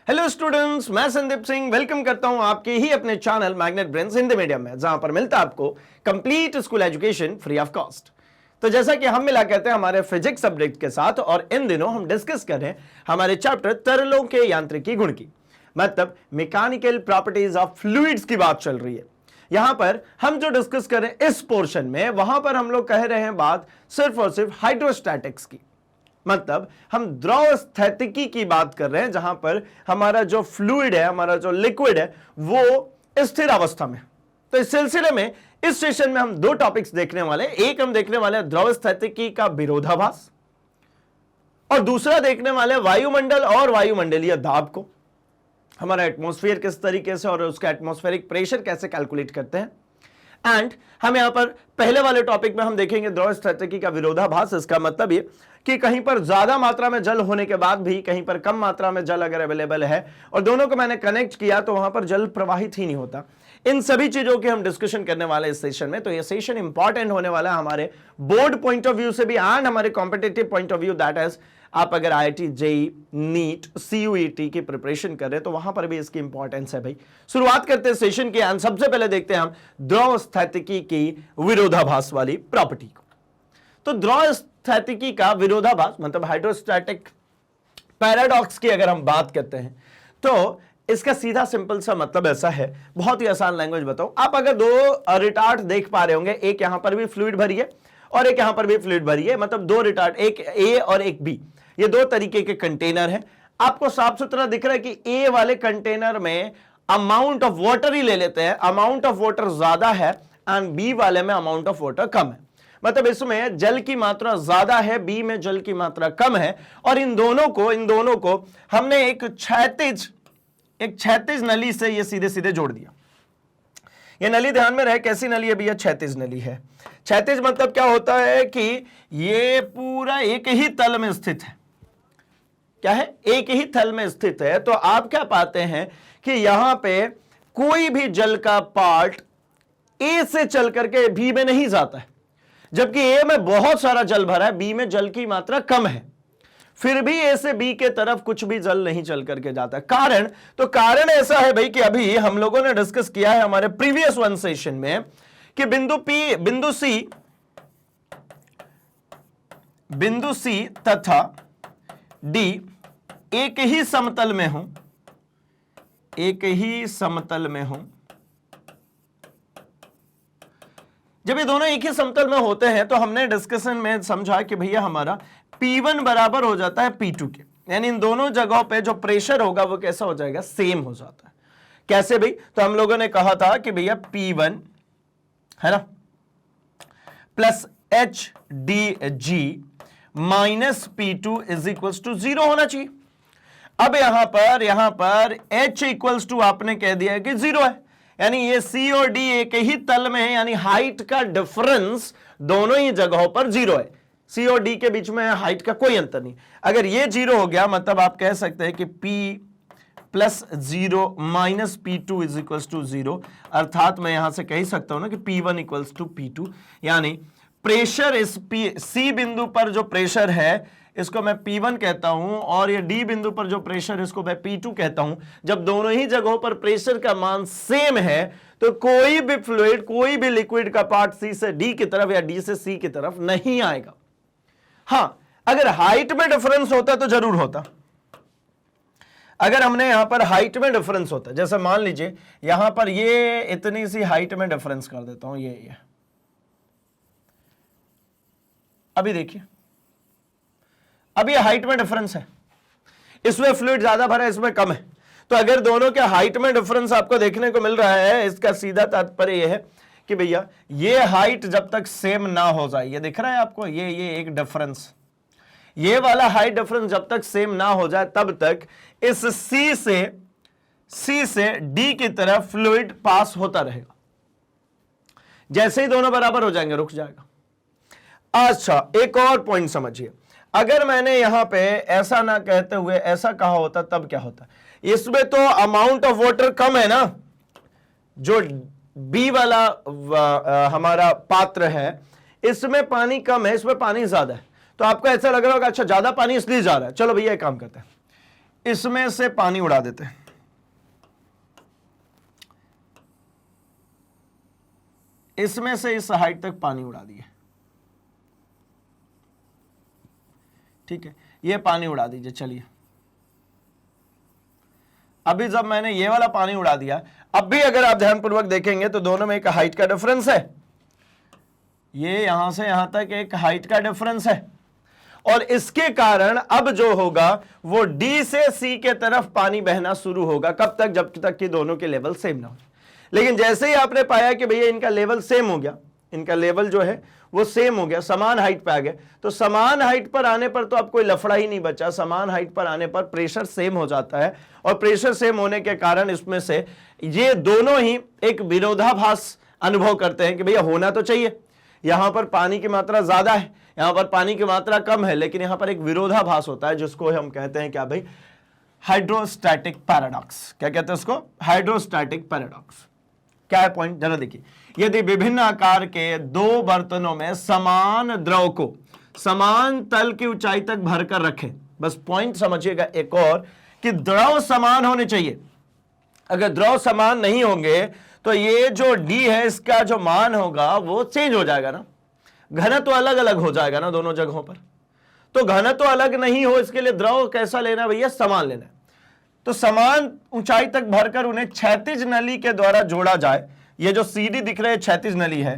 Hello students, मैं Sandeep Singh welcome करता हूं आपके ही अपने channel magnet brains Hindi medium में, जहां पर मिलता है आपको complete school education free of cost. तो जैसा कि हम मिला करते हैं हमारे फिजिक्स सब्जेक्ट के साथ, और इन दिनों हम डिस्कस कर रहे हैं हमारे चैप्टर तरलों के यांत्रिकी गुण की, मतलब मैकेनिकल प्रॉपर्टीज ऑफ फ्लूइड्स की बात चल रही है। यहां पर हम जो डिस्कस कर रहे हैं इस पोर्शन में, वहां पर हम लोग कह रहे हैं बात सिर्फ और सिर्फ हाइड्रोस्टैटिक्स की, मतलब हम द्रव स्थितिकी की बात कर रहे हैं, जहां पर हमारा जो फ्लूइड है, हमारा जो लिक्विड है, वो स्थिर अवस्था में। तो इस सिलसिले में इस सेशन में हम दो टॉपिक्स देखने वाले हैं। एक हम देखने वाले हैं द्रव स्थितिकी का विरोधाभास, और दूसरा देखने वाले वायुमंडल और वायुमंडलीय दाब को, हमारा एटमॉस्फेयर किस तरीके से और उसका एटमॉस्फेरिक प्रेशर कैसे कैलकुलेट करते हैं। एंड हम यहां पर पहले वाले टॉपिक में हम देखेंगे द्रव स्थितिकी का विरोधाभास। इसका मतलब ये कि कहीं पर ज्यादा मात्रा में जल होने के बाद भी कहीं पर कम मात्रा में जल अगर अवेलेबल है और दोनों को मैंने कनेक्ट किया तो वहां पर जल प्रवाहित ही नहीं होता। इन सभी चीजों की हम डिस्कशन करने वाले इस सेशन में। तो ये सेशन इंपॉर्टेंट होने वाला है हमारे बोर्ड पॉइंट ऑफ व्यू से भी एंड हमारे competitive point of view, that is आप अगर IIT JEE नीट CUET की प्रिपरेशन कर रहे हैं तो वहां पर भी इसकी इंपॉर्टेंस है भाई। शुरुआत करते हैं सेशन की, एंड सबसे पहले देखते हैं हम द्रव स्थितिकी की विरोधाभास वाली प्रॉपर्टी को। तो द्रव स्थितिकी का विरोधाभास मतलब हाइड्रोस्टैटिक पैराडॉक्स की अगर हम बात करते हैं तो इसका सीधा सिंपल सा मतलब ऐसा है, बहुत ही आसान लैंग्वेज बताऊं। आप अगर दो रिटार्ड देख पा रहे होंगे, एक यहां पर भी फ्लूइड भरी है और एक यहां पर भी फ्लूइड भरी है, मतलब दो रिटार्ड, एक A और एक B, ये दो तरीके के कंटेनर हैं। आपको साफ सुथरा दिख रहा है कि A वाले कंटेनर में अमाउंट ऑफ वाटर ही ले लेते हैं, अमाउंट ऑफ वाटर ज्यादा है, एंड B वाले में अमाउंट ऑफ वाटर कम है, मतलब इसमें जल की मात्रा ज्यादा है, B में जल की मात्रा कम है। और इन दोनों को हमने एक क्षैतिज नली से ये सीधे सीधे जोड़ दिया। ये नली ध्यान में रहे कैसी नली है भैया, क्षैतिज नली है। क्षैतिज मतलब क्या होता है कि ये पूरा एक ही तल में स्थित है। क्या है? एक ही तल में स्थित है। तो आप क्या पाते हैं कि यहां पे कोई भी जल का पार्ट A से चल करके B में नहीं जाता है, जबकि A में बहुत सारा जल भरा है, B में जल की मात्रा कम है, फिर भी A से B के तरफ कुछ भी जल नहीं चल करके जाता है। कारण ऐसा है भाई कि अभी हम लोगों ने डिस्कस किया है हमारे प्रीवियस वन सेशन में कि बिंदु C तथा D एक ही समतल में हूं। जब ये दोनों एक ही समतल में होते हैं तो हमने डिस्कशन में समझा कि भैया हमारा P1 बराबर हो जाता है P2 के, यानी इन दोनों जगहों पे जो प्रेशर होगा वो कैसा हो जाएगा, सेम हो जाता है। कैसे भाई? तो हम लोगों ने कहा था कि भैया P1 है ना plus HDG minus P2 is equals to 0 होना चाहिए। अब यहां पर H इक्वल्स टू आपने कह दिया कि 0 है, यानी ये C और D एक ही तल में है, यानी हाइट का डिफरेंस दोनों ही जगहों पर 0 है। C और D के बीच में हाइट का कोई अंतर नहीं। अगर ये 0 हो गया मतलब आप कह सकते हैं कि P plus 0 minus P2 is equals to 0, अर्थात मैं यहां से कह सकता हूं ना कि P1 इक्वल्स टू P2, यानी प्रेशर इस C बिंदु पर जो प्रेशर है इसको मैं P1 कहता हूं, और ये D बिंदु पर जो प्रेशर इसको मैं P2 कहता हूं। जब दोनों ही जगहों पर प्रेशर का मान सेम है तो कोई भी फ्लूइड, कोई भी लिक्विड का पार्ट C से D की तरफ या D से C की तरफ नहीं आएगा। हां, अगर हाइट में डिफरेंस होता तो जरूर होता। अगर हमने यहां पर हाइट में डिफरेंस होता, जैसे मान लीजिए यहां पर ये इतनी सी हाइट में डिफरेंस कर देता हूं, ये अभी देखिए, अब ये हाइट में डिफरेंस है, इसमें फ्लूइड ज्यादा भरा है, इसमें कम है। तो अगर दोनों के हाइट में डिफरेंस आपको देखने को मिल रहा है, इसका सीधा तात्पर्य यह है कि भैया ये हाइट जब तक सेम ना हो जाए, ये दिख रहा है आपको, ये एक डिफरेंस, ये वाला हाइट डिफरेंस जब तक सेम ना हो जाए तब तक इस C से D की तरफ फ्लूइड पास होता रहेगा। जैसे ही दोनों बराबर हो जाएंगे रुक जाएगा। अच्छा, एक और पॉइंट समझिए, अगर मैंने यहां पे ऐसा ना कहते हुए ऐसा कहा होता तब क्या होता? इसमें तो अमाउंट ऑफ वाटर कम है ना, जो B वाला हमारा पात्र है इसमें पानी कम है, इसमें पानी ज्यादा है। तो आपको ऐसा लग रहा होगा अच्छा ज्यादा पानी इसलिए जा रहा है। चलो भैया एक काम करते हैं, इसमें से पानी उड़ा देते हैं। इसमें से इस हाइट तक पानी उड़ा दिए, ठीक है, ये पानी उड़ा दीजिए। चलिए, अभी जब मैंने ये वाला पानी उड़ा दिया, अब भी अगर आप ध्यानपूर्वक देखेंगे तो दोनों में एक हाइट का डिफरेंस है। ये यहां से यहां तक एक हाइट का डिफरेंस है, और इसके कारण अब जो होगा वो डी से सी के तरफ पानी बहना शुरू होगा। कब तक? जब तक कि दोनों के लेवल सेम ना हो। लेकिन जैसे ही आपने पाया कि भैया इनका लेवल सेम हो गया, इनका लेवल जो है वो सेम हो गया, समान हाइट पे आ गए, तो समान हाइट पर आने पर तो अब कोई लफड़ा ही नहीं बचा। समान हाइट पर आने पर प्रेशर सेम हो जाता है, और प्रेशर सेम होने के कारण इसमें से ये दोनों ही एक विरोधाभास अनुभव करते हैं कि भैया होना तो चाहिए, यहां पर पानी की मात्रा ज्यादा है, यहां पर पानी की मात्रा कम है, लेकिन यहां पर एक विरोधाभास होता है जिसको हम कहते हैं क्या भाई? Hydrostatic paradox. क्या कहते हैं उसको? Hydrostatic paradox. क्या है पॉइंट? जरा देखिए, यदि विभिन्न आकार के दो बर्तनों में समान द्रव को समान तल की ऊंचाई तक भरकर रखें, बस पॉइंट समझिएगा एक और, कि द्रव समान होने चाहिए। अगर द्रव समान नहीं होंगे तो ये जो डी है इसका जो मान होगा वो चेंज हो जाएगा ना, घनत्व तो अलग अलग हो जाएगा ना दोनों जगहों पर। तो घनत्व तो अलग नहीं हो, इसके लिए द्रव कैसा लेना भैया? समान लेना है। तो समान ऊंचाई तक भरकर उन्हें क्षैतिज नली के द्वारा जोड़ा जाए। ये जो सीडी दिख रहे हैं क्षैतिज नली है,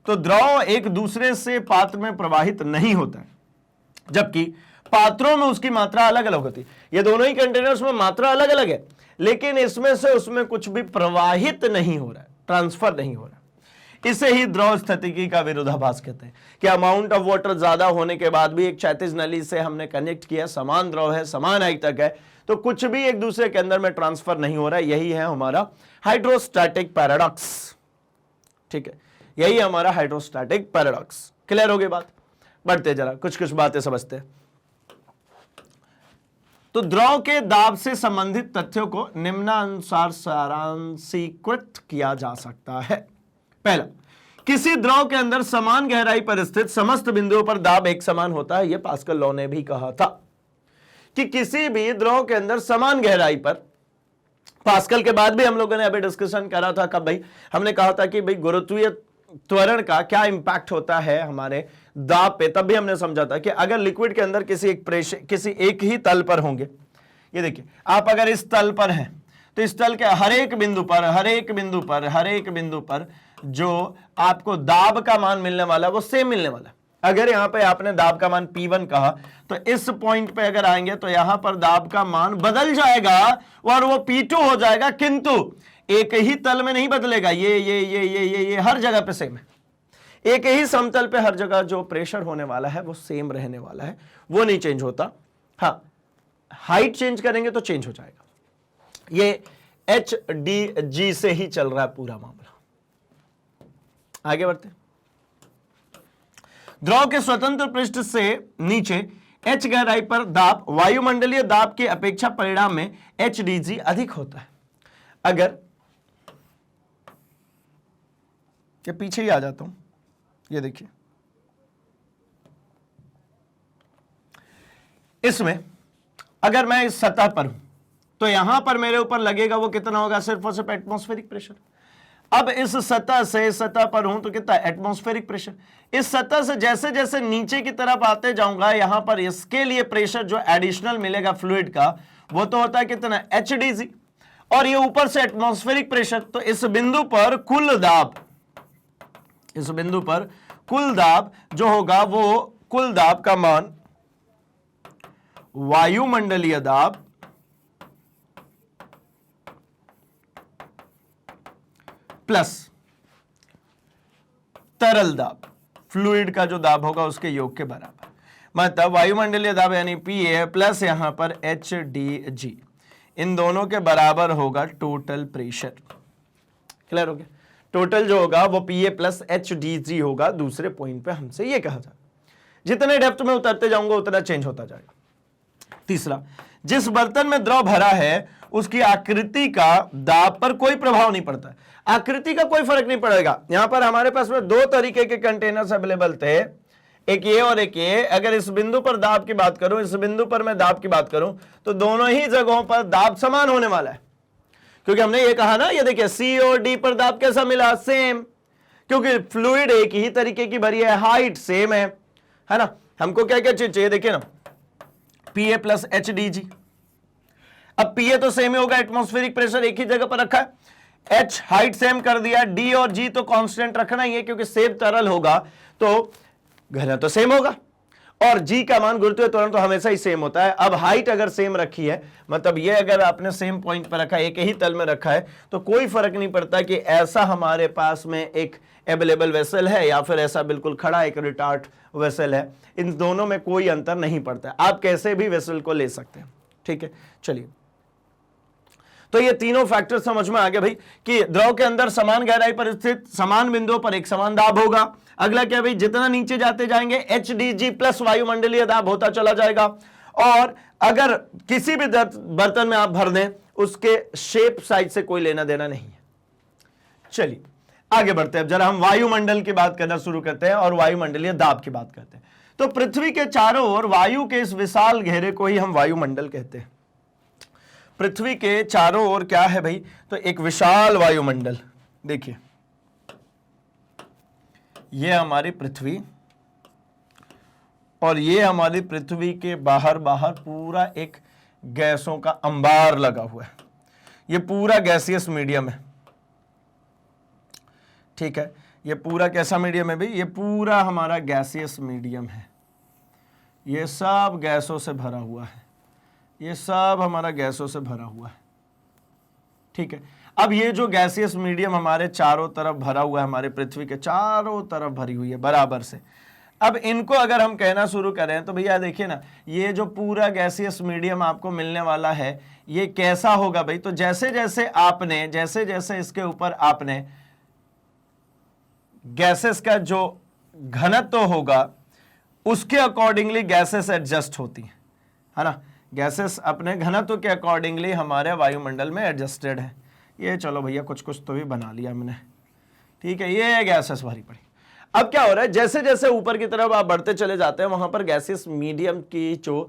तो द्रव एक दूसरे से पात्र में प्रवाहित नहीं होता है, जबकि पात्रों में उसकी मात्रा अलग अलग होती है। ये दोनों ही कंटेनर्स में मात्रा अलग अलग है, लेकिन इसमें से उसमें कुछ भी प्रवाहित नहीं हो रहा है, ट्रांसफर नहीं हो रहा है। इसे ही द्रव स्थितिकी का विरोधाभास कहते हैं कि अमाउंट ऑफ वाटर ज्यादा होने के बाद भी एक क्षैतिज नली से हमने कनेक्ट किया, समान द्रव है, समान हाइट तक है, तो कुछ भी एक दूसरे के अंदर में ट्रांसफर नहीं हो रहा है। यही है हमारा हाइड्रोस्टैटिक पैराडॉक्स। ठीक है, यही हमारा हाइड्रोस्टैटिक पैराडॉक्स। क्लियर हो गई बात? बढ़ते जरा कुछ कुछ बातें समझते हैं। तो द्रव के दाब से संबंधित तथ्यों को निम्नानुसार सारांशीकृत किया जा सकता है। पहला, किसी द्रव के अंदर समान गहराई पर स्थित समस्त बिंदुओं पर दाब एक समान होता है। यह पास्कल लॉ ने भी कहा था कि किसी भी द्रव के अंदर समान गहराई पर, पास्कल के बाद भी हम लोगों ने अभी डिस्कशन करा था, कब भाई? हमने कहा था कि भाई गुरुत्वीय त्वरण का क्या इंपैक्ट होता है हमारे दाब पे। तब भी हमने समझा था कि अगर लिक्विड के अंदर किसी एक ही तल पर होंगे, ये देखिए आप अगर इस तल पर हैं तो इस तल के हर एक बिंदु पर जो आपको दाब का मान मिलने वाला है वो सेम मिलने वाला है। अगर यहां पे आपने दाब का मान P1 कहा, तो इस पॉइंट पे अगर आएंगे तो यहां पर दाब का मान बदल जाएगा और वो P2 हो जाएगा, किंतु एक ही तल में नहीं बदलेगा। ये हर जगह पे सेम है। एक ही समतल पे हर जगह जो प्रेशर होने वाला है वो सेम रहने वाला है, वो नहीं चेंज होता। हाँ, हाइट चेंज करेंगे तो चेंज हो जाएगा। ये HDG से ही चल रहा है पूरा मामला। आगे बढ़ते। द्रव के स्वतंत्र पृष्ठ से नीचे H गहराई पर दाब वायुमंडलीय दाब की अपेक्षा परिणाम में HDG अधिक होता है। अगर ये पीछे ही आ जाता हूं, ये देखिए इसमें अगर मैं इस सतह पर हूं तो यहां पर मेरे ऊपर लगेगा वो कितना होगा? सिर्फ और सिर्फ एटमॉस्फेरिक प्रेशर। अब इस सतह से सतह पर हूं तो कितना? Atmospheric pressure. इस सतह से जैसे जैसे नीचे की तरफ आते जाऊंगा, यहां पर इसके लिए प्रेशर जो एडिशनल मिलेगा फ्लूइड का, वो तो होता है कितना? HDG। और ये ऊपर से एटमॉस्फेरिक प्रेशर। तो इस बिंदु पर कुल दाब जो होगा वो कुल दाब का मान वायुमंडलीय दाब प्लस तरल दाब, फ्लूइड का जो दाब होगा उसके योग के बराबर। मतलब वायुमंडलीय दाब यानी PA प्लस यहां पर HDG, इन दोनों के बराबर होगा टोटल प्रेशर। क्लियर हो गया? टोटल जो होगा वो PA प्लस HDG होगा। दूसरे पॉइंट पे हमसे ये कहा जाए, जितने डेप्थ में उतरते जाऊंगा उतना चेंज होता जाएगा। तीसरा, जिस बर्तन में द्रव भरा है उसकी आकृति का दाब पर कोई प्रभाव नहीं पड़ता। आकृति का कोई फर्क नहीं पड़ेगा। यहां पर हमारे पास में दो तरीके के कंटेनर्स अवेलेबल थे। एक ये और एक ये, अगर इस बिंदु पर दाब की बात करूं, इस बिंदु पर मैं दाब की बात करूं, तो दोनों ही जगहों पर दाब समान होने वाला है, क्योंकि हमने ये कहा ना, ये देखिए सी और डी पर दाब कैसा मिला, सेम, क्योंकि फ्लूइड एक ही तरीके की भरी है, हाइट सेम है ना। हमको क्या क्या चीज चाहिए, देखिए ना, पीए प्लस एच डी जी। अब पीए तो सेम ही होगा, एटमॉस्फेरिक प्रेशर एक ही जगह पर रखा है, एच हाइट सेम कर दिया, डी और जी तो कांस्टेंट रखना ही है, क्योंकि सेम तरल होगा तो घनत्व तो सेम होगा, और जी का मान गुरुत्वीय त्वरण तो हमेशा ही सेम होता है। अब हाइट अगर सेम रखी है, मतलब ये अगर आपने सेम पॉइंट पर रखा है, एक ही तल में रखा है, तो कोई फर्क नहीं पड़ता कि ऐसा हमारे पास में एक अवेलेबल वेसल है या फिर ऐसा बिल्कुल खड़ा एक रिटार्ट वेसल है, इन दोनों में कोई अंतर नहीं पड़ता है, आप कैसे भी वेसल को ले सकते हैं, ठीक है। चलिए, तो ये तीनों फैक्टर समझ में आ गए भाई, कि द्रव के अंदर समान गहराई पर स्थित समान बिंदुओं पर एक समान दाब होगा। अगला क्या भाई, जितना नीचे जाते जाएंगे एच डी जी प्लस वायुमंडलीय दाब होता चला जाएगा, और अगर किसी भी बर्तन में आप भर दें, उसके शेप साइज से कोई लेना देना नहीं है। चलिए आगे बढ़ते हैं, जरा हम वायुमंडल की बात करना शुरू करते हैं और वायुमंडलीय दाब की बात करते हैं। तो पृथ्वी के चारों ओर वायु के इस विशाल घेरे को ही हम वायुमंडल कहते हैं। पृथ्वी के चारों ओर क्या है भाई, तो एक विशाल वायुमंडल। देखिए ये हमारी पृथ्वी, और ये हमारी पृथ्वी के बाहर बाहर पूरा एक गैसों का अंबार लगा हुआ है, ये पूरा गैसियस मीडियम है, ठीक है। ये पूरा कैसा मीडियम है भाई, ये पूरा हमारा गैसियस मीडियम है, ये सब गैसों से भरा हुआ है, ये सब हमारा गैसों से भरा हुआ है, ठीक है। अब ये जो गैसियस मीडियम हमारे चारों तरफ भरा हुआ है, हमारे पृथ्वी के चारों तरफ भरी हुई है बराबर से। अब इनको अगर हम कहना शुरू करें तो भैया देखिए ना, ये जो पूरा गैसियस मीडियम आपको मिलने वाला है, ये कैसा होगा भाई, तो जैसे जैसे इसके ऊपर आपने गैसेस का जो घनत्व होगा, उसके अकॉर्डिंगली गैसेस एडजस्ट होती है ना। गैसेस अपने घनत्व के अकॉर्डिंगली हमारे वायुमंडल में एडजस्टेड है। ये चलो भैया कुछ तो भी बना लिया मैंने, ठीक है, ये गैसेस भरी पड़ी। अब क्या हो रहा है, जैसे जैसे ऊपर की तरफ आप बढ़ते चले जाते हैं, वहां पर गैसेस मीडियम की जो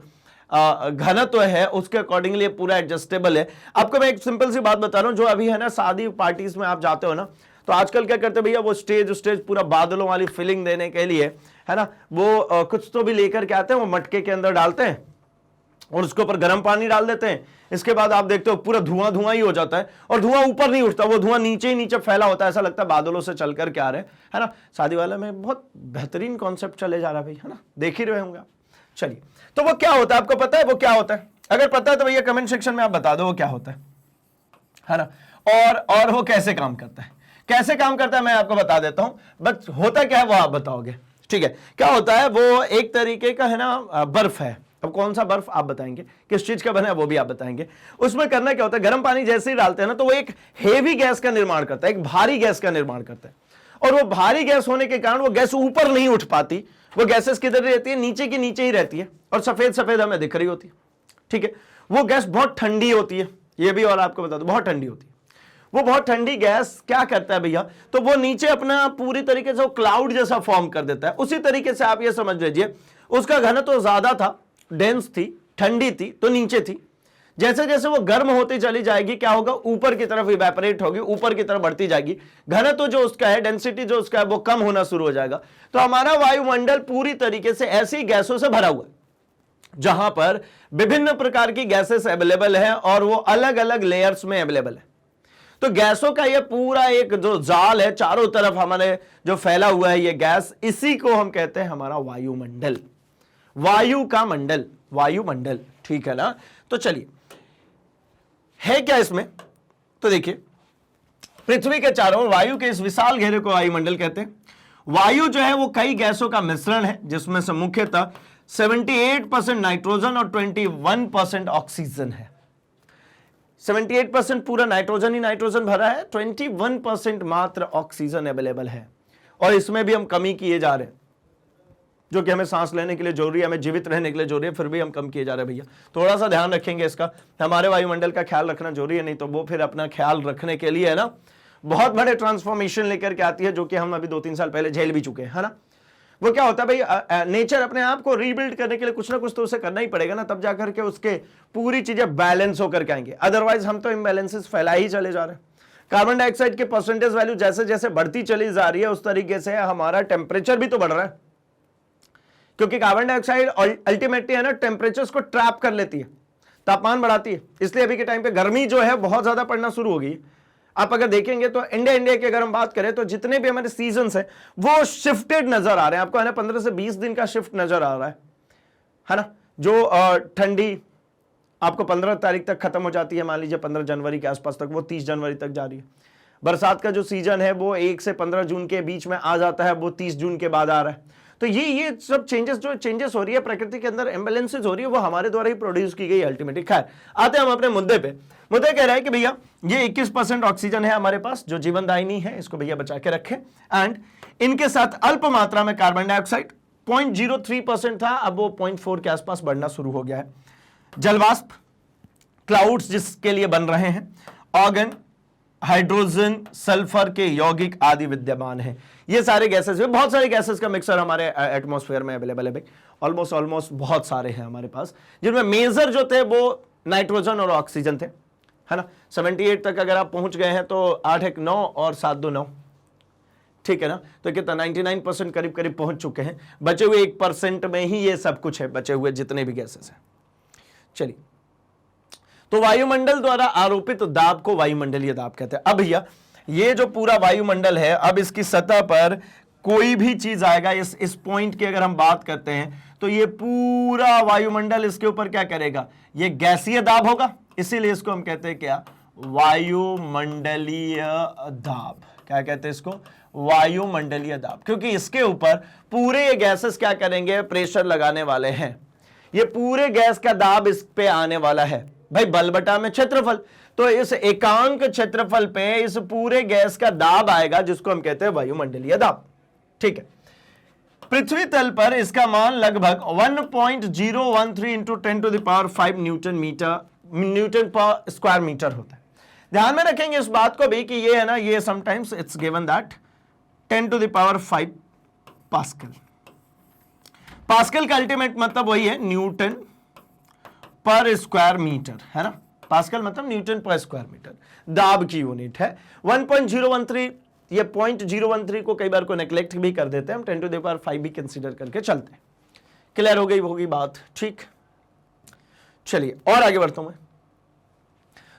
घनत्व है उसके अकॉर्डिंगली पूरा एडजस्टेबल है। आपको मैं एक सिंपल सी बात बता रहा हूं, जो अभी है ना शादी पार्टीज में आप जाते हो ना, तो आजकल क्या करते हैं भैया, वो स्टेज पूरा बादलों वाली फीलिंग देने के लिए, है ना, वो कुछ तो भी लेकर के आते हैं, वो मटके के अंदर डालते हैं और उसके ऊपर गर्म पानी डाल देते हैं। इसके बाद आप देखते हो पूरा धुआं धुआं ही हो जाता है, और धुआं ऊपर नहीं उठता, वो धुआं नीचे ही नीचे फैला होता है, ऐसा लगता है बादलों से चल करके आ रहे हैं, है ना। शादी वाले में बहुत बेहतरीन कॉन्सेप्ट चले जा रहा है भाई, है ना, देख ही रहे होंगे आप। चलिए, तो वो क्या होता है, आपको पता है वो क्या होता है? अगर पता है तो भैया कमेंट सेक्शन में आप बता दो वो क्या होता है ना। और वो कैसे काम करता है, कैसे काम करता है मैं आपको बता देता हूं, बस होता क्या है वो आप बताओगे, ठीक है। क्या होता है, वो एक तरीके का है ना बर्फ है। अब कौन सा बर्फ आप बताएंगे, किस चीज का बना है वो भी आप बताएंगे। उसमें करना क्या होता है, गर्म पानी जैसे ही डालते हैं ना, तो वो एक हेवी गैस का निर्माण करता है, एक भारी गैस का निर्माण करता है, और वो भारी गैस होने के कारण वो गैस ऊपर नहीं उठ पाती, वो गैसेस किधर रहती है, नीचे की नीचे ही रहती है, और सफेद सफेद हमें दिख रही होती है, ठीक है। वो गैस बहुत ठंडी होती है, ये भी और आपको बता दो, बहुत ठंडी होती है। वो बहुत ठंडी गैस क्या करता है भैया, तो वो नीचे अपना पूरी तरीके से क्लाउड जैसा फॉर्म कर देता है। उसी तरीके से आप ये समझ लीजिए, उसका घनत्व तो ज्यादा था, डेंस थी, ठंडी थी, तो नीचे थी। जैसे जैसे वो गर्म होती चली जाएगी, क्या होगा, ऊपर की तरफ इवेपोरेट होगी, ऊपर की तरफ बढ़ती जाएगी, घनत्व जो उसका है, डेंसिटी जो उसका है, वो कम होना शुरू हो जाएगा। तो हमारा वायुमंडल पूरी तरीके से ऐसी गैसों से भरा हुआ है, जहां पर विभिन्न प्रकार की गैसेस अवेलेबल है, और वो अलग अलग लेयर्स में अवेलेबल है। तो गैसों का ये पूरा एक जो जाल है, चारों तरफ हमारे जो फैला हुआ है ये गैस, इसी को हम कहते हैं हमारा वायुमंडल, वायु का मंडल, वायुमंडल, ठीक है ना। तो चलिए, है क्या इसमें, तो देखिए पृथ्वी के चारों ओर वायु के इस विशाल घेरे को वायुमंडल कहते हैं। वायु जो है वो कई गैसों का मिश्रण है, जिसमें से मुख्यतः 78% नाइट्रोजन और 21% ऑक्सीजन है। 78% पूरा नाइट्रोजन ही नाइट्रोजन भरा है, 21% मात्र ऑक्सीजन अवेलेबल है, और इसमें भी हम कमी किए जा रहे हैं, जो कि हमें सांस लेने के लिए जरूरी है, हमें जीवित रहने के लिए जरूरी है, फिर भी हम कम किए जा रहे हैं भैया। थोड़ा सा ध्यान रखेंगे इसका, हमारे वायुमंडल का ख्याल रखना जरूरी है, नहीं तो वो फिर अपना ख्याल रखने के लिए है ना बहुत बड़े ट्रांसफॉर्मेशन लेकर के आती है, जो कि हम अभी 2-3 साल पहले झेल भी चुके हैं, है ना। वो क्या होता है भाई, नेचर अपने आप को रीबिल्ड करने के लिए कुछ ना कुछ तो उसे करना ही पड़ेगा ना, तब जाकर के उसके पूरी चीजें बैलेंस होकर के आएंगे। अदरवाइज हम तो इम्बैलेंसेस फैला ही चले जा रहे हैं। कार्बन डाइऑक्साइड के परसेंटेज वैल्यू जैसे जैसे बढ़ती चली जा रही है उस तरीके से हमारा टेम्परेचर भी तो बढ़ रहा है, क्योंकि कार्बन डाइऑक्साइड अल्टीमेटली है ना टेम्परेचर को ट्रैप कर लेती है, तापमान बढ़ाती है। इसलिए अभी के टाइम पे गर्मी जो है बहुत ज्यादा पड़ना शुरू हो गई। आप अगर देखेंगे तो इंडिया की अगर हम बात करें तो जितने भी हमारे सीजन्स हैं वो शिफ्टेड नजर आ रहे हैं आपको, है ना। 15 से 20 दिन का शिफ्ट नजर आ रहा है ना। जो ठंडी आपको 15 तारीख तक खत्म हो जाती है, मान लीजिए 15 जनवरी के आसपास तक, वो 30 जनवरी तक जा रही है। बरसात का जो सीजन है वो 1 से 15 जून के बीच में आ जाता है, वो 30 जून के बाद आ रहा है। तो ये सब चेंजेस हो रही है प्रकृति के अंदर, इम्बैलेंसेस हो रही है, वो हमारे द्वारा ही प्रोड्यूस की गई अल्टीमेटली। खैर आते हैं हम अपने मुद्दे पे। मुद्दा कह रहा है कि भैया ये 21% ऑक्सीजन है हमारे पास जो जीवनदायिनी है, इसको भैया बचा के रखें। एंड इनके साथ अल्प मात्रा में कार्बन डाइऑक्साइड 0.03% था, अब वो 0.4 के आसपास बढ़ना शुरू हो गया है। जलवाष्प, क्लाउड्स जिसके लिए बन रहे हैं, ऑर्गन, हाइड्रोजन, सल्फर के यौगिक आदि विद्यमान हैं। ये सारे गैसेस, बहुत सारे गैसेस का मिक्सर हमारे एटमॉस्फेयर में अवेलेबल है भाई। ऑलमोस्ट बहुत सारे हैं हमारे पास, जिनमें मेजर जो थे वो नाइट्रोजन और ऑक्सीजन थे, है ना। 78 तक अगर आप पहुंच गए हैं तो 8 1 9 और 7 2 9, ठीक है ना। तो कितना 99% करीब करीब पहुंच चुके हैं। बचे हुए 1% में ही ये सब कुछ है, बचे हुए जितने भी गैसेस हैं। चलिए, तो वायुमंडल द्वारा आरोपित दाब को वायुमंडलीय दाब कहते हैं। अब भैया ये जो पूरा वायुमंडल है, अब इसकी सतह पर कोई भी चीज आएगा, इस पॉइंट की अगर हम बात करते हैं तो ये पूरा वायुमंडल इसके ऊपर क्या करेगा, ये गैसीय दाब होगा। इसीलिए इसको हम कहते हैं क्या, वायुमंडलीय दाब। क्या कहते हैं इसको, वायुमंडलीय दाब, क्योंकि इसके ऊपर पूरे ये गैसेस क्या करेंगे, प्रेशर लगाने वाले हैं। ये पूरे गैस का दाब इस पे आने वाला है भाई, बल बटा में क्षेत्रफल। तो इस एकांक क्षेत्रफल पे इस पूरे गैस का दाब आएगा, जिसको हम कहते हैं वायुमंडलीय दाब, ठीक है। पृथ्वी तल पर इसका मान लगभग 1.013 इंटू 10⁵ न्यूटन पर स्क्वायर मीटर होता है। ध्यान में रखेंगे इस बात को भी कि ये है ना, ये sometimes it's given that 10⁵ pascal. Pascal का अल्टीमेट मतलब वही है न्यूटन पर स्क्वायर मीटर, है ना। पास्कल मतलब न्यूटन पर स्क्वायर मीटर, दाब की यूनिट है। 1.013, ये 0.013 को कई बार को नेग्लेक्ट भी कर देते हैं हम, 10⁵ भी कंसीडर करके चलते हैं। क्लियर हो गई होगी बात, ठीक। चलिए और आगे बढ़ता हूं मैं।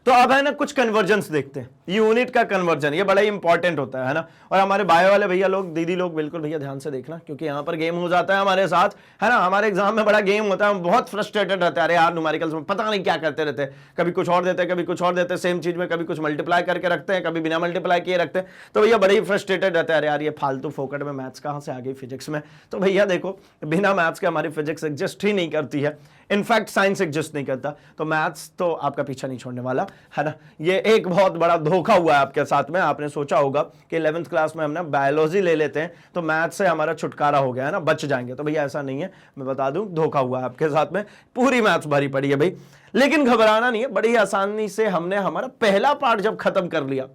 तो अब है ना कुछ कन्वर्जन्स देखते हैं, यूनिट का कन्वर्जन, ये बड़ा ही इंपॉर्टेंट होता है ना। और हमारे बायो वाले भैया लोग, दीदी लोग, बिल्कुल भैया ध्यान से देखना, क्योंकि यहाँ पर गेम हो जाता है हमारे साथ, है ना। हमारे एग्जाम में बड़ा गेम होता है, हम बहुत फ्रस्ट्रेटेड रहते हैं, अरे यार न्यूमेरिकल्स में पता नहीं क्या करते रहते हैं, कभी कुछ और देते हैं, कभी कुछ और देते हैं सेम चीज में, कभी कुछ मल्टीप्लाई करके रखते हैं, कभी बिना मल्टीप्लाई किए रखते हैं। तो भैया बड़े ही फ्रस्ट्रेटेड रहते हैं, अरे यार ये फालतू फोकट में मैथ्स कहाँ से आ गई फिजिक्स में। तो भैया देखो, बिना मैथ्स के हमारी फिजिक्स एग्जिस्ट ही नहीं करती है, इनफैक्ट साइंस एग्जिस्ट नहीं करता। तो मैथ्स तो आपका पीछा नहीं छोड़ने वाला, है ना। ये एक बहुत बड़ा धोखा हुआ है आपके साथ में। आपने सोचा होगा कि 11th क्लास में हमने बायोलॉजी ले लेते हैं तो मैथ्स से हमारा छुटकारा हो गया है ना, बच जाएंगे। तो भैया ऐसा नहीं है, मैं बता दूं, धोखा हुआ है आपके साथ में। पूरी मैथ्स भरी पड़ी है भाई, लेकिन घबराना नहीं है, बड़ी ही आसानी से हमने हमारा पहला पार्ट जब खत्म कर लिया,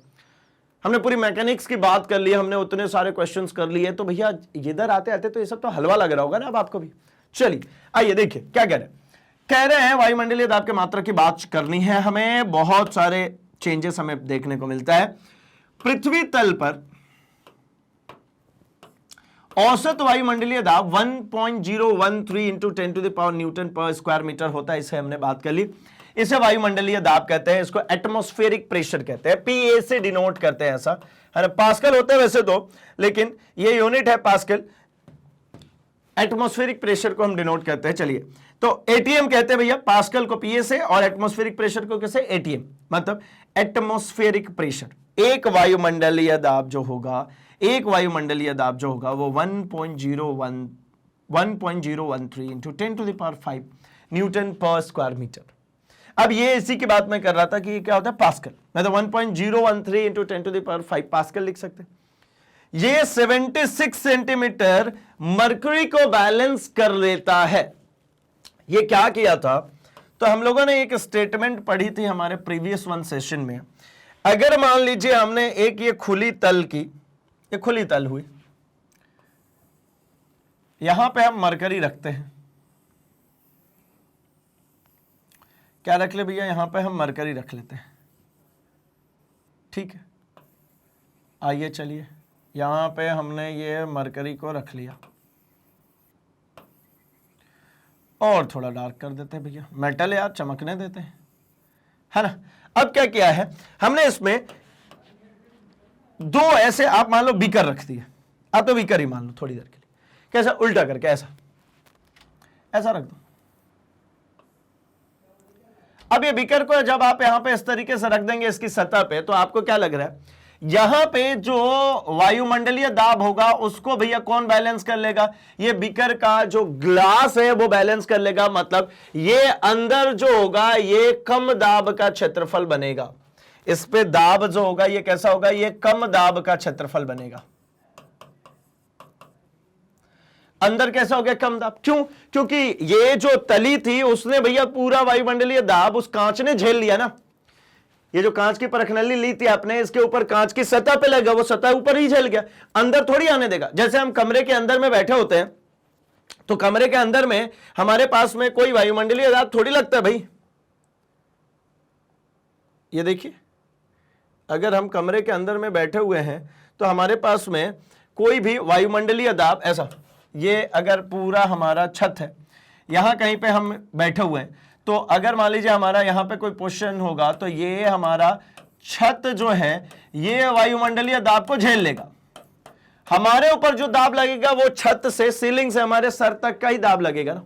हमने पूरी मैकेनिक्स की बात कर ली, हमने उतने सारे क्वेश्चंस कर लिए, तो भैया इधर आते आते तो ये सब तो हलवा लग रहा होगा ना अब आपको भी। चलिए आइए देखिए क्या कह रहे हैं वायुमंडलीय दाब के मात्रा की बात करनी है हमें। बहुत सारे चेंजेस हमें देखने को मिलता है। पृथ्वी तल पर औसत वायुमंडलीय दाब 1.013 इंटू 10⁻⁴ न्यूटन पर स्क्वायर मीटर होता है, इसे हमने बात कर ली। इसे वायुमंडलीय दाब कहते हैं, इसको एटमॉस्फेरिक प्रेशर कहते हैं, पीए से डिनोट करते हैं, ऐसा है ना। पास्कल होता है वैसे तो, लेकिन ये यूनिट है पास्कल। एटमॉस्फेरिक प्रेशर को हम डिनोट करते हैं। चलिए, तो एटीएम कहते हैं भैया पास्कल को पीए से, और एटमॉस्फेरिक प्रेशर को कैसे, एटीएम। मतलब एटमॉस्फेरिक प्रेशर, एक वायुमंडलीय दाब जो होगा, एक वायुमंडलीय दाब जो होगा वो 1.013 इंटू 10⁵ न्यूटन पर स्क्वायर मीटर। अब ये इसी की बात मैं कर रहा था कि ये क्या होता है, पास्कल। मतलब 1.013 इंटू 10⁵ पास्कल लिख सकते हैं। ये 76 सेंटीमीटर मरकरी को बैलेंस कर लेता है। ये क्या किया था, तो हम लोगों ने एक स्टेटमेंट पढ़ी थी हमारे प्रीवियस वन सेशन में। अगर मान लीजिए हमने एक ये खुली तल की, ये खुली तल हुई, यहां पे हम मरकरी रखते हैं, क्या रख ले भैया, यहां पे हम मरकरी रख लेते हैं, ठीक है। आइए चलिए, यहां पे हमने ये मरकरी को रख लिया और थोड़ा डार्क कर देते हैं भैया, मेटल यार चमकने देते हैं, है ना। अब क्या किया है हमने, इसमें दो ऐसे आप मान लो बीकर रख दिए, आप तो बीकर ही मान लो थोड़ी देर के लिए, कैसा उल्टा करके ऐसा ऐसा रख दो। अब ये बीकर को जब आप यहां पे इस तरीके से रख देंगे इसकी सतह पे, तो आपको क्या लग रहा है, यहां पे जो वायुमंडलीय दाब होगा उसको भैया कौन बैलेंस कर लेगा, ये बीकर का जो ग्लास है वो बैलेंस कर लेगा। मतलब ये अंदर जो होगा ये कम दाब का क्षेत्रफल बनेगा, इस पे दाब जो होगा ये कैसा होगा, ये कम दाब का क्षेत्रफल बनेगा। अंदर कैसा हो गया, कम दाब, क्यों, क्योंकि ये जो तली थी उसने भैया पूरा वायुमंडलीय दाब उस कांच ने झेल लिया ना। ये जो कांच की परखनली ली थी आपने, इसके ऊपर कांच की सतह पे लगा, वो सतह ऊपर ही झेल गया, अंदर थोड़ी आने देगा। जैसे हम कमरे के अंदर में बैठे होते हैं तो कमरे के अंदर में हमारे पास में कोई वायुमंडलीय दाब थोड़ी लगता है भाई। ये देखिए, अगर हम कमरे के अंदर में बैठे हुए हैं तो हमारे पास में कोई भी वायुमंडलीय दाब ऐसा, ये अगर पूरा हमारा छत है, यहां कहीं पे हम बैठे हुए हैं, तो अगर मान लीजिए हमारा यहां पे कोई पोजीशन होगा तो ये हमारा छत जो है ये वायुमंडलीय दाब को झेल लेगा। हमारे ऊपर जो दाब लगेगा वो छत से, सीलिंग से हमारे सर तक का ही दाब लगेगा ना।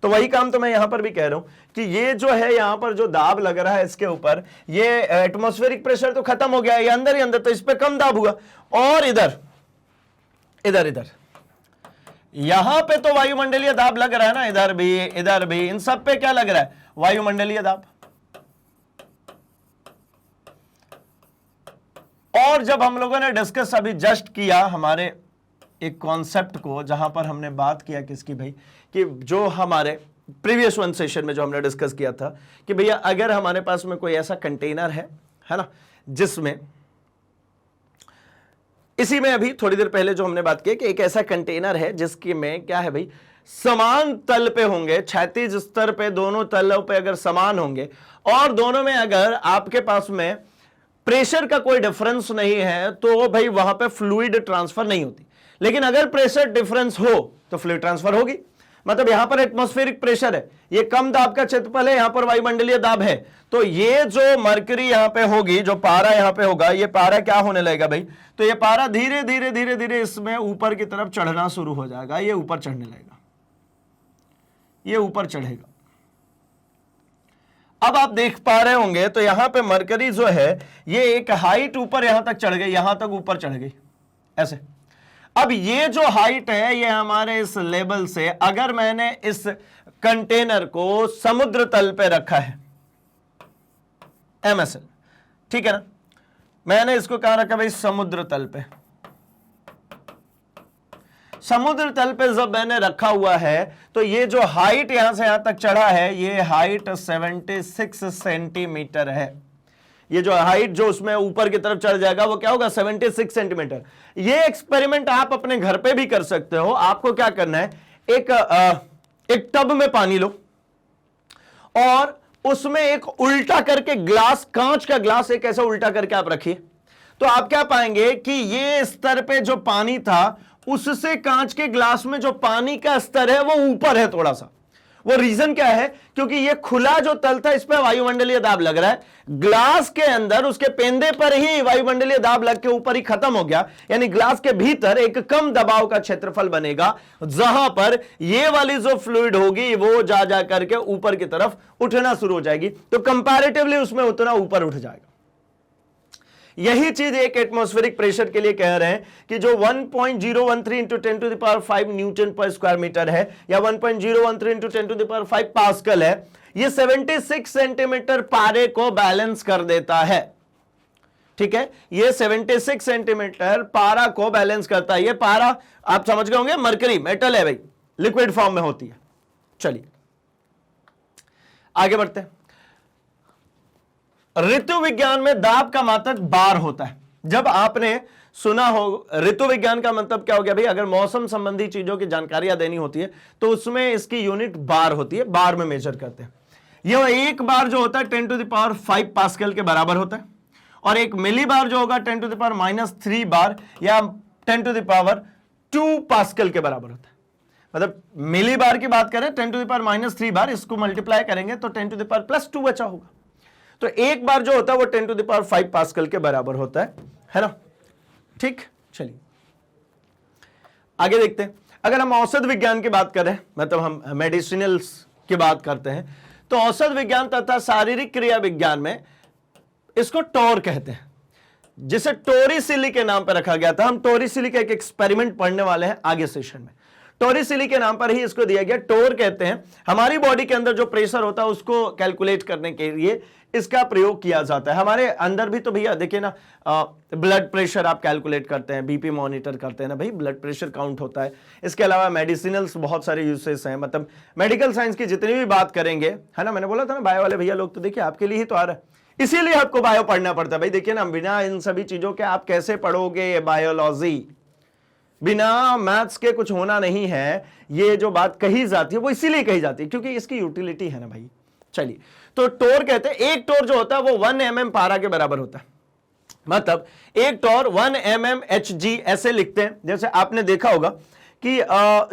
तो वही काम तो मैं यहां पर भी कह रहा हूं कि ये जो है यहां पर जो दाब लग रहा है इसके ऊपर, ये एटमॉस्फेरिक प्रेशर तो खत्म हो गया है, ये अंदर ही अंदर, तो इस पे कम दाब हुआ। और इधर इधर इधर यहां पे तो वायुमंडलीय दाब लग रहा है ना, इधर भी इन सब पे क्या लग रहा है, वायुमंडलीय दाब। और जब हम लोगों ने डिस्कस अभी जस्ट किया हमारे एक कॉन्सेप्ट को, जहां पर हमने बात किया किसकी भाई, कि जो हमारे प्रीवियस वन सेशन में जो हमने डिस्कस किया था कि भैया अगर हमारे पास में कोई ऐसा कंटेनर है ना, जिसमें इसी में अभी थोड़ी देर पहले जो हमने बात की कि एक ऐसा कंटेनर है जिसके में क्या है भाई, समान तल पे होंगे, क्षैतिज स्तर पे दोनों तलों पे अगर समान होंगे, और दोनों में अगर आपके पास में प्रेशर का कोई डिफरेंस नहीं है तो भाई वहां पे फ्लूइड ट्रांसफर नहीं होती। लेकिन अगर प्रेशर डिफरेंस हो तो फ्लूइड ट्रांसफर होगी। मतलब यहां पर एटमॉस्फेरिक प्रेशर है, ये कम दाब का क्षेत्रफल है, यहां पर वायुमंडलीय दाब है, तो ये जो मरकरी यहां पे होगी, जो पारा यहां पे होगा, ये पारा क्या होने लगेगा भाई, तो ये पारा धीरे धीरे धीरे धीरे इसमें ऊपर की तरफ चढ़ना शुरू हो जाएगा, ये ऊपर चढ़ने लगेगा, ये ऊपर चढ़ेगा। अब आप देख पा रहे होंगे तो यहां पे मरकरी जो है ये एक हाइट ऊपर यहां तक चढ़ गई, यहां तक ऊपर चढ़ गई ऐसे। अब ये जो हाइट है ये हमारे इस लेवल से, अगर मैंने इस कंटेनर को समुद्र तल पे रखा है, MSL, ठीक है ना, मैंने इसको कहां रखा भाई, समुद्र तल पे। समुद्र तल पे जब मैंने रखा हुआ है तो ये जो हाइट यहां से यहां तक चढ़ा है, ये हाइट 76 सेंटीमीटर है। ये जो हाइट जो उसमें ऊपर की तरफ चढ़ जाएगा वो क्या होगा, 76 सेंटीमीटर। ये एक्सपेरिमेंट आप अपने घर पे भी कर सकते हो। आपको क्या करना है, एक टब में पानी लो और उसमें एक उल्टा करके ग्लास, कांच का ग्लास एक ऐसा उल्टा करके आप रखिए, तो आप क्या पाएंगे कि ये स्तर पे जो पानी था उससे कांच के ग्लास में जो पानी का स्तर है वो ऊपर है थोड़ा सा। वो रीजन क्या है, क्योंकि ये खुला जो तल था इस पे वायुमंडलीय दाब लग रहा है, ग्लास के अंदर उसके पेंदे पर ही वायुमंडलीय दाब लग के ऊपर ही खत्म हो गया, यानी ग्लास के भीतर एक कम दबाव का क्षेत्रफल बनेगा, जहां पर ये वाली जो फ्लूइड होगी वो जा जा करके ऊपर की तरफ उठना शुरू हो जाएगी, तो कंपैरेटिवली उसमें उतना ऊपर उठ जाएगा। यही चीज एक एटमॉस्फेरिक प्रेशर के लिए कह रहे हैं कि जो 1.013 इंटू 10⁵ न्यूटन पर स्क्वायर मीटर है, या 1.013 इंटू 10⁵ पास्कल है, ये 76 सेंटीमीटर पारे को बैलेंस कर देता है। ठीक है, ये 76 सेंटीमीटर पारा को बैलेंस करता है। ये पारा आप समझ गए होंगे, मरकरी मेटल है भाई, लिक्विड फॉर्म में होती है। चलिए आगे बढ़ते हैं। ऋतु विज्ञान में दाब का मात्रक बार होता है। जब आपने सुना हो। ऋतु विज्ञान का मतलब क्या हो गया भाई, अगर मौसम संबंधी चीजों की जानकारियां देनी होती है तो उसमें इसकी यूनिट बार होती है, बार में मेजर करते हैं। यह एक बार जो होता है 10⁵ पास्कल के बराबर होता है, और एक मिली बार जो होगा 10⁻³ बार या 10⁻² पास्कल के बराबर होता है। मतलब मिली बार की बात करें 10⁻³ बार, इसको मल्टीप्लाई करेंगे तो 10⁻+2 बचा होगा। तो एक बार जो होता है वो 10⁵ पास्कल के बराबर होता है ना। ठीक, चलिए आगे देखते हैं। अगर हम औषध विज्ञान की बात करें, मतलब हम मेडिसिनल्स की बात करते हैं, तो औषध विज्ञान तथा शारीरिक क्रिया विज्ञान में इसको टोर कहते हैं, जिसे टोरिसिली के नाम पर रखा गया था। हम टोरिसिली का एक एक्सपेरिमेंट पढ़ने वाले हैं आगे सेशन में। टोरिसिली के नाम पर ही इसको दिया गया, टोर कहते हैं। हमारी बॉडी के अंदर जो प्रेशर होता है उसको कैलकुलेट करने के लिए इसका प्रयोग किया जाता है। हमारे अंदर भी तो भैया देखिए ना, ब्लड प्रेशर आप कैलकुलेट करते हैं, बीपी मॉनिटर करते हैं ना भाई, ब्लड प्रेशर काउंट होता है। इसके अलावा मेडिसिनल्स बहुत सारे यूसेस हैं, मतलब मेडिकल साइंस की जितनी भी बात करेंगे, है ना। मैंने बोला था ना बायो वाले भैया लोग तो देखिए आपके लिए ही तो आ रहा है, इसीलिए आपको बायो पढ़ना पड़ता है भाई। देखिए ना, बिना इन सभी चीजों के आप कैसे पढ़ोगे बायोलॉजी, बिना मैथ्स के कुछ होना नहीं है। ये जो बात कही जाती है वो इसीलिए कही जाती है क्योंकि इसकी यूटिलिटी है ना भाई। चलिए, तो टोर कहते हैं, एक टोर जो होता है वो 1 mm पारा के बराबर होता है। मतलब एक टोर 1 mm Hg ऐसे लिखते हैं। जैसे आपने देखा होगा कि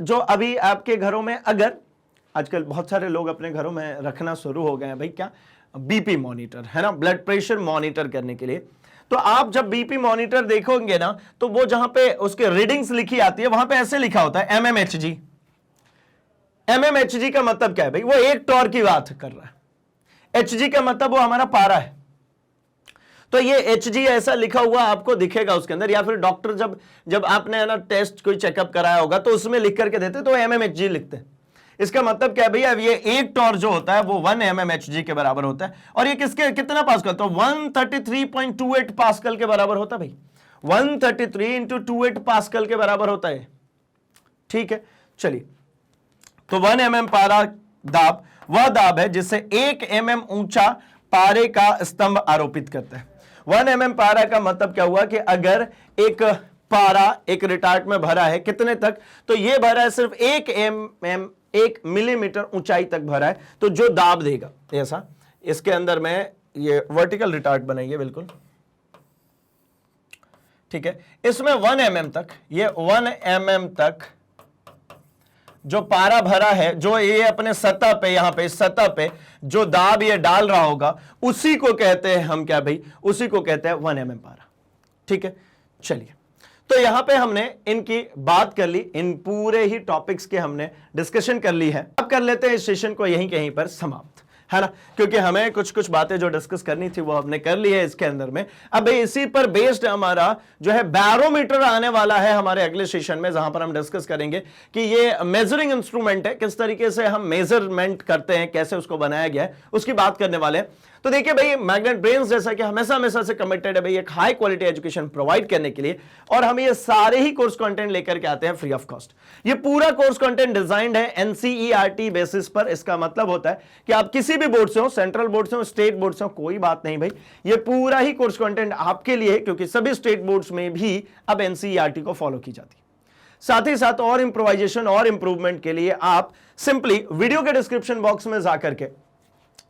जो अभी आपके घरों में, अगर आजकल बहुत सारे लोग अपने घरों में रखना शुरू हो गए हैं भाई, क्या, बीपी मॉनिटर, है ना, ब्लड प्रेशर मॉनिटर करने के लिए। तो आप जब बीपी मॉनिटर देखोगे ना, तो वो जहां पे उसके रीडिंग्स लिखी आती है वहां पे ऐसे लिखा होता है mmHg। mmHg का मतलब क्या है भाई, वो एक टोर की बात कर रहा है। Hg का मतलब वो हमारा पारा है। तो ये Hg ऐसा लिखा हुआ आपको दिखेगा उसके अंदर, या फिर डॉक्टर जब आपने है ना टेस्ट कोई चेकअप कराया होगा तो उसमें लिख करके देते तो mmHg लिखते हैं। इसका मतलब क्या है भैया, ये एक टॉर जो होता है वो 1 mmHg के बराबर होता है। और ये किसके कितना पास्कल, तो 133.28 पास्कल के बराबर होता है भाई। 133 × 28 पास्कल के बराबर होता है। ठीक है, चलिए, तो 1 mm पारा दाब वह दाब है जिससे 1 mm ऊंचा पारे का स्तंभ आरोपित करता है। 1 mm पारा का मतलब क्या हुआ कि अगर एक पारा एक रिटार्ट में भरा है कितने तक, तो ये भरा है सिर्फ 1 मिलीमीटर ऊंचाई तक भरा है, तो जो दाब देगा ऐसा, इसके अंदर में ये वर्टिकल रिटार्ट बनाइए बिल्कुल, ठीक है। इसमें 1 mm तक, ये 1 mm तक जो पारा भरा है, जो ये अपने सतह पे, यहां पे इस सतह पे जो दाब ये डाल रहा होगा, उसी को कहते हैं हम क्या भाई, उसी को कहते हैं 1 mm पारा। ठीक है, चलिए, तो यहां पे हमने इनकी बात कर ली, इन पूरे ही टॉपिक्स के हमने डिस्कशन कर ली है। अब कर लेते हैं इस सेशन को यहीं कहीं पर समाप्त, है ना, क्योंकि हमें कुछ कुछ बातें जो डिस्कस करनी थी वो हमने कर ली है इसके अंदर में। अब इसी पर बेस्ड हमारा जो है बैरोमीटर आने वाला है हमारे अगले सेशन में, जहां पर हम डिस्कस करेंगे कि ये मेजरिंग इंस्ट्रूमेंट है, किस तरीके से हम मेजरमेंट करते हैं, कैसे उसको बनाया गया है, उसकी बात करने वाले हैं। तो देखिए भाई, मैग्नेट ब्रेन्स जैसा कि हमेशा से कमिटेड है भाई एक हाई क्वालिटी एजुकेशन प्रोवाइड करने के लिए, और हम ये सारे ही कोर्स कंटेंट लेकर के आते हैं फ्री ऑफ कॉस्ट। ये पूरा कोर्स कंटेंट डिजाइंड है NCERT बेसिस पर। इसका मतलब होता है कि आप किसी भी बोर्ड से हो, सेंट्रल बोर्ड से हो, स्टेट बोर्ड से हो, कोई बात नहीं भाई, ये पूरा ही कोर्स कंटेंट आपके लिए है, क्योंकि सभी स्टेट बोर्ड्स में भी अब NCERT को फॉलो की जाती है। साथ ही साथ और इंप्रोवाइजेशन और इंप्रूवमेंट के लिए आप सिंपली वीडियो के डिस्क्रिप्शन बॉक्स में जाकर के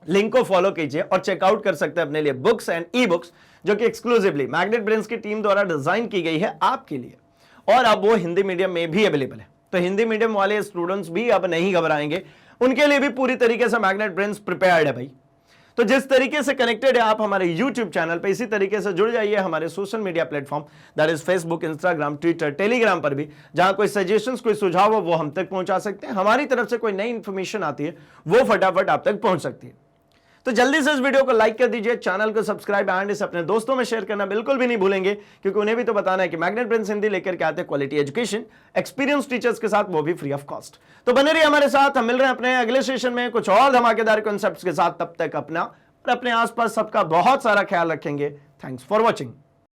लिंक को फॉलो कीजिए और चेकआउट कर सकते हैं अपने लिए बुक्स एंड ई बुक्स, जो कि एक्सक्लूसिवली मैग्नेट ब्रेन्स की टीम द्वारा डिजाइन की गई है आपके लिए, और अब वो हिंदी मीडियम में भी अवेलेबल है। तो हिंदी मीडियम वाले स्टूडेंट्स भी अब नहीं घबराएंगे, उनके लिए भी पूरी तरीके से मैग्नेट ब्रेन्स प्रिपेयर्ड है भाई। तो जिस तरीके से कनेक्टेड है आप हमारे YouTube चैनल पे, इसी तरीके से जुड़ जाइए हमारे social media platform, that is Facebook, Instagram, Twitter, Telegram पर भी, जहां कोई सजेशंस, कोई सुझाव हो वो हम तक पहुंचा सकते हैं। हमारी तरफ से कोई नई इंफॉर्मेशन आती है वो फटाफट आप तक पहुंच सकती है। तो जल्दी से इस वीडियो को लाइक कर दीजिए, चैनल को सब्सक्राइब एंड इसे अपने दोस्तों में शेयर करना बिल्कुल भी नहीं भूलेंगे, क्योंकि उन्हें भी तो बताना है कि मैग्नेट ब्रेन्स हिंदी लेकर के आते हैं क्वालिटी एजुकेशन एक्सपीरियंस टीचर्स के साथ, वो भी फ्री ऑफ कॉस्ट। तो बने रहिए हमारे साथ, हम मिल रहे हैं अपने अगले सेशन में कुछ और धमाकेदार कॉन्सेप्ट्स के साथ। तब तक अपना और अपने आसपास सबका बहुत सारा ख्याल रखेंगे। Thanks for watching.